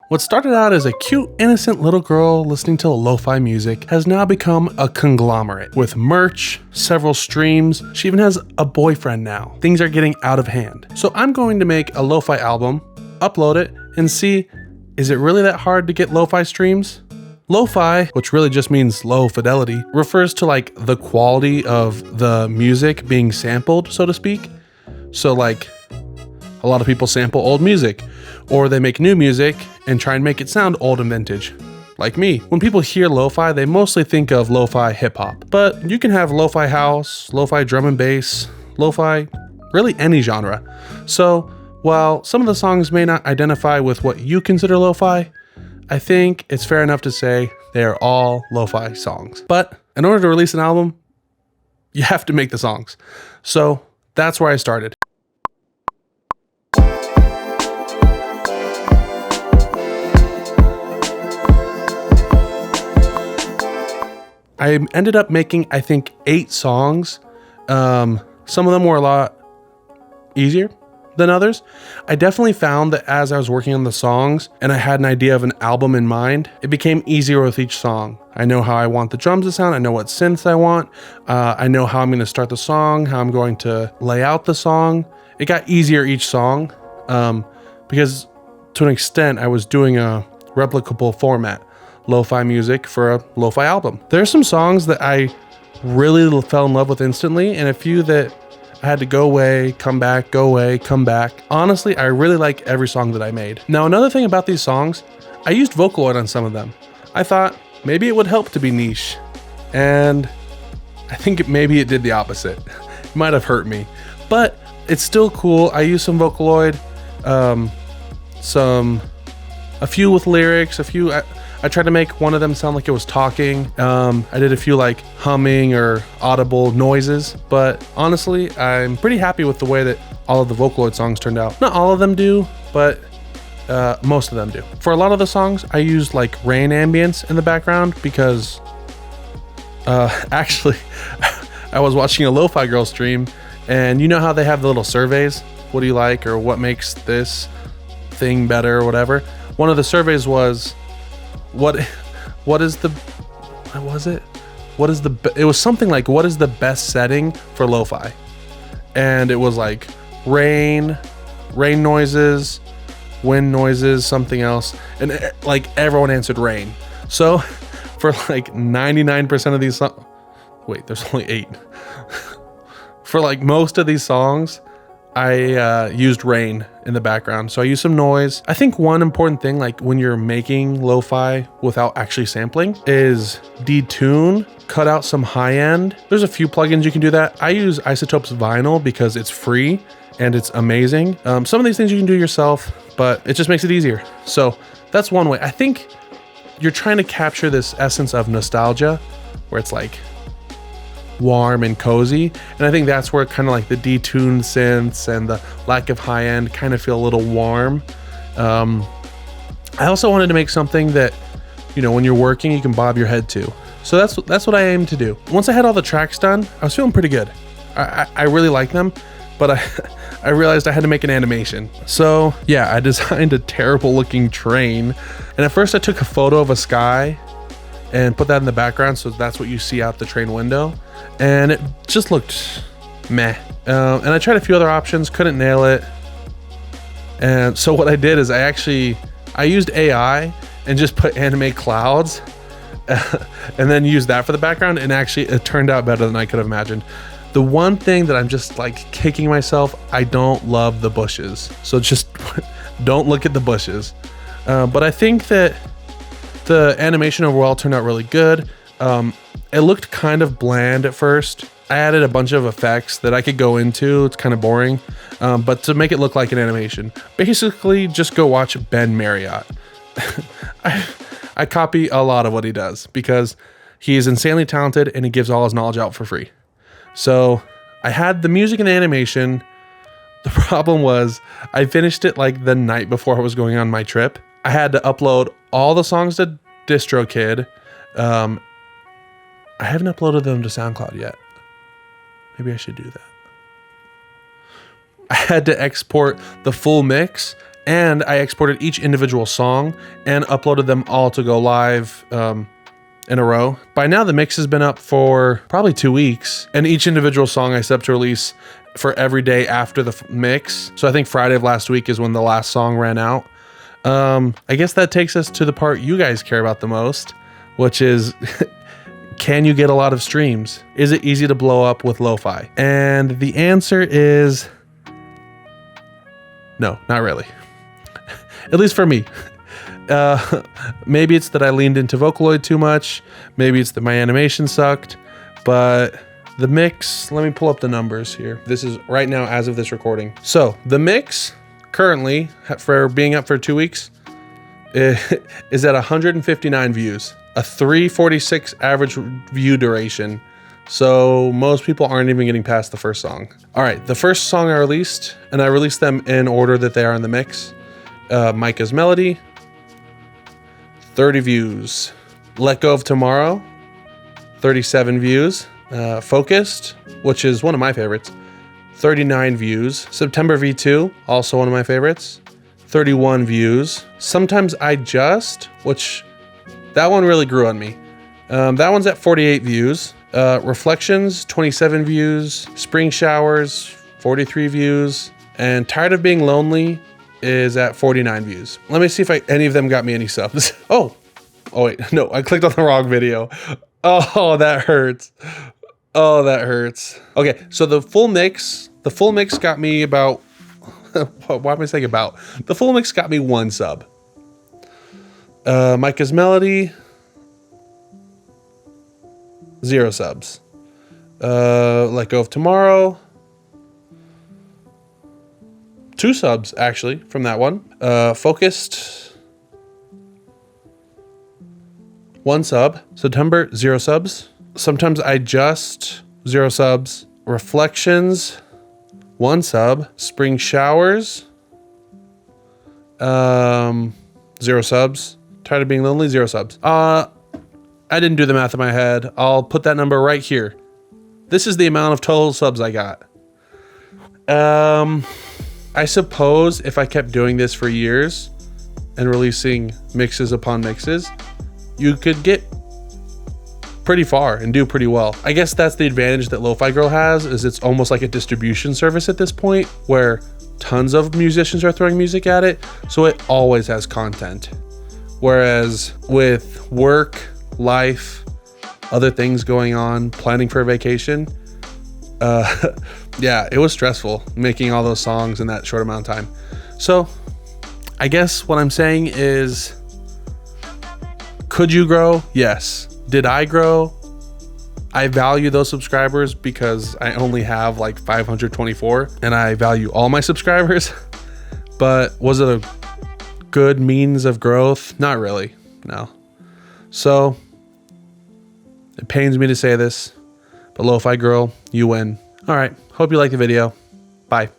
What started out as a cute, innocent little girl listening to lo-fi music has now become a conglomerate with merch, several streams. She even has a boyfriend now. Things are getting out of hand. So I'm going to make a lo-fi album, upload it, and see, is it really that hard to get lo-fi streams? Lo-fi, which really just means low fidelity, refers to like the quality of the music being sampled, so to speak. So like a lot of people sample old music, or they make new music and try and make it sound old and vintage. Like me. When people hear lo-fi, they mostly think of lo-fi hip-hop. But you can have lo-fi house, lo-fi drum and bass, lo-fi, really any genre. So while some of the songs may not identify with what you consider lo-fi, I think it's fair enough to say they are all lo-fi songs. But in order to release an album, you have to make the songs. So that's where I started. I ended up making, I think, 8 songs. Some of them were a lot easier than others. I definitely found that as I was working on the songs and I had an idea of an album in mind, it became easier with each song. I know how I want the drums to sound. I know what synths I want. I know how I'm going to start the song, how I'm going to lay out the song. It got easier each song because to an extent I was doing a replicable format. Lo-fi music for a lo-fi album. There are some songs that I really fell in love with instantly, and a few that I had to go away, come back, go away, come back. Honestly, I really like every song that I made. Now, another thing about these songs, I used Vocaloid on some of them. I thought maybe it would help to be niche, and I think maybe it did the opposite. It might have hurt me, but it's still cool. I used some Vocaloid, a few with lyrics, a few. I tried to make one of them sound like it was talking. I did a few like humming or audible noises, but honestly, I'm pretty happy with the way that all of the Vocaloid songs turned out. Not all of them do, but most of them do. For a lot of the songs, I used like rain ambience in the background because actually, I was watching a Lo-Fi Girl stream, and you know how they have the little surveys? What do you like, or what makes this thing better, or whatever? One of the surveys was, it was something like, what is the best setting for lo-fi? And it was like rain noises, wind noises, something else, and like everyone answered rain. So for like 99% of these songs, wait, there's only 8. For like most of these songs, I used rain in the background. So I used some noise. I think one important thing, like when you're making lo-fi without actually sampling, is detune, cut out some high end. There's a few plugins you can do that. I use Isotope's Vinyl because it's free and it's amazing. Some of these things you can do yourself, but it just makes it easier. So that's one way. I think you're trying to capture this essence of nostalgia where it's like warm and cozy, and I think that's where kind of like the detuned synths and the lack of high end kind of feel a little warm. I also wanted to make something that, you know, when you're working you can bob your head to. So that's what I aim to do. Once I had all the tracks done, I was feeling pretty good. I really like them, but I realized I had to make an animation. So yeah, I designed a terrible looking train, and at first I took a photo of a sky and put that in the background, so that's what you see out the train window, and it just looked meh. And I tried a few other options, couldn't nail it. And so what I did is I used AI and just put animate clouds and then used that for the background, and actually it turned out better than I could have imagined. The one thing that I'm just like kicking myself, I don't love the bushes. So just don't look at the bushes. But I think that the animation overall turned out really good. It looked kind of bland at first. I added a bunch of effects that I could go into. It's kind of boring, but to make it look like an animation, basically just go watch Ben Marriott. I copy a lot of what he does because he is insanely talented and he gives all his knowledge out for free. So I had the music and the animation. The problem was I finished it like the night before I was going on my trip. I had to upload all the songs to DistroKid. I haven't uploaded them to SoundCloud yet. Maybe I should do that. I had to export the full mix And I exported each individual song and uploaded them all to go live in a row. By now, the mix has been up for probably 2 weeks, and each individual song I set up to release for every day after the mix. So I think Friday of last week is when the last song ran out. I guess that takes us to the part you guys care about the most, which is can you get a lot of streams? Is it easy to blow up with lo-fi? And the answer is no, not really. At least for me. Maybe it's that I leaned into Vocaloid too much. Maybe it's that my animation sucked, but the mix, let me pull up the numbers here. This is right now as of this recording. So the mix currently, for being up for 2 weeks, is at 159 views, a 346 average view duration. So most people aren't even getting past the first song. All right, the first song I released, and I released them in order that they are in the mix. Micah's Melody, 30 views. Let Go of Tomorrow, 37 views. Focused, which is one of my favorites, 39 views. September V2, also one of my favorites, 31 views. Sometimes I Just, which that one really grew on me. That one's at 48 views. Reflections, 27 views. Spring Showers, 43 views. And Tired of Being Lonely is at 49 views. Let me see if any of them got me any subs. Oh wait, no, I clicked on the wrong video. Oh, that hurts. Oh, that hurts. Okay, so the full mix got me about, why am I saying about? The full mix got me 1 sub. Micah's Melody, 0 subs. Let Go of Tomorrow, 2 subs actually from that one. Focused, 1 sub. September, 0 subs. Sometimes I Just, 0 subs. Reflections, 1 sub. Spring Showers, 0 subs. Tired of Being Lonely, 0 subs. I didn't do the math in my head. I'll put that number right here. This is the amount of total subs I got. I suppose if I kept doing this for years and releasing mixes upon mixes, you could get pretty far and do pretty well. I guess that's the advantage that Lo-Fi Girl has, is it's almost like a distribution service at this point where tons of musicians are throwing music at it, so it always has content. Whereas with work, life, other things going on, planning for a vacation, yeah, it was stressful making all those songs in that short amount of time. So I guess what I'm saying is, could you grow? Yes. Did I grow? I value those subscribers because I only have like 524 and I value all my subscribers. But was it a good means of growth? Not really, no. So it pains me to say this, but Lo-Fi Girl, you win. All right, hope you like the video. Bye.